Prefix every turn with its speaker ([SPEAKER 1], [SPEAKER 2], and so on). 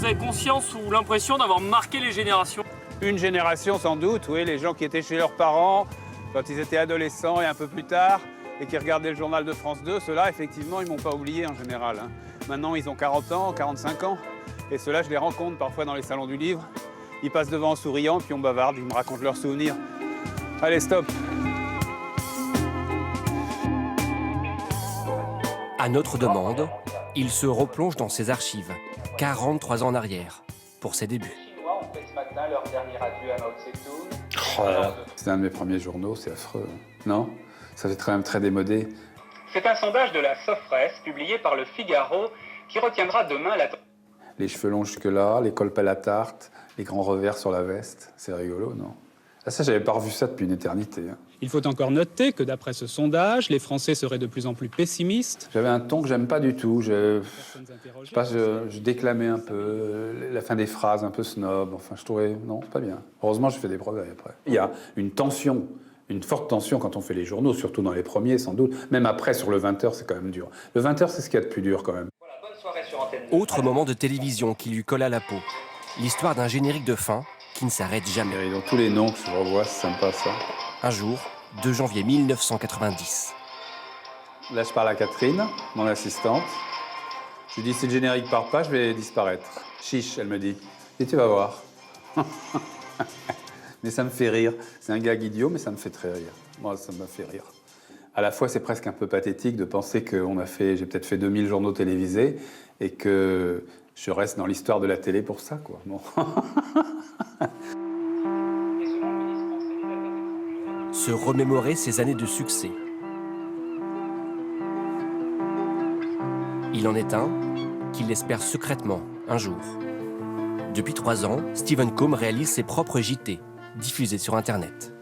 [SPEAKER 1] vous avez conscience ou l'impression d'avoir marqué les générations?
[SPEAKER 2] Une génération sans doute, oui, les gens qui étaient chez leurs parents quand ils étaient adolescents et un peu plus tard, et qui regardaient le journal de France 2, ceux-là, effectivement, ils m'ont pas oublié en général. Hein. Maintenant, ils ont 40 ans, 45 ans, et ceux-là, je les rencontre parfois dans les salons du livre. Ils passent devant en souriant, puis on bavarde, ils me racontent leurs souvenirs. Allez, stop.
[SPEAKER 3] À notre demande, il se replonge dans ses archives, 43 ans en arrière, pour ses débuts.
[SPEAKER 2] C'est un de mes premiers journaux, c'est affreux. Non? Ça fait quand même très démodé.
[SPEAKER 4] C'est un sondage de la Sofres, publié par le Figaro, qui retiendra demain la...
[SPEAKER 2] Les cheveux longs jusque-là, les colpes à la tarte, les grands revers sur la veste. C'est rigolo, non? Ah, ça, j'avais pas revu ça depuis une éternité. Hein.
[SPEAKER 5] Il faut encore noter que d'après ce sondage, les Français seraient de plus en plus pessimistes.
[SPEAKER 2] J'avais un ton que j'aime pas du tout. Je déclamais un peu, la fin des phrases un peu snob. Enfin, je trouvais, non, c'est pas bien. Heureusement, je fais des progrès après. Il y a une tension, une forte tension quand on fait les journaux, surtout dans les premiers, sans doute. Même après, sur le 20h, c'est quand même dur. Le 20h, c'est ce qu'il y a de plus dur, quand même.
[SPEAKER 4] Voilà, bonne soirée sur Antenne 2.
[SPEAKER 3] Autre moment de télévision qui lui colle à la peau. L'histoire d'un générique de fin qui ne s'arrête jamais.
[SPEAKER 2] Et donc, tous les noms que je revois, c'est sympa, ça.
[SPEAKER 3] Un jour, 2 janvier 1990.
[SPEAKER 2] Là, je parle à Catherine, mon assistante. Je lui dis, si le générique part pas, je vais disparaître. Chiche, elle me dit. Et tu vas voir. Mais ça me fait rire. C'est un gag idiot, mais ça me fait très rire. Moi, ça me fait rire. À la fois, c'est presque un peu pathétique de penser que j'ai peut-être fait 2000 journaux télévisés et que je reste dans l'histoire de la télé pour ça, quoi. Bon.
[SPEAKER 3] Se remémorer ses années de succès. Il en est un qu'il espère secrètement un jour. Depuis 3 ans, Stephen Combe réalise ses propres JT, diffusés sur Internet.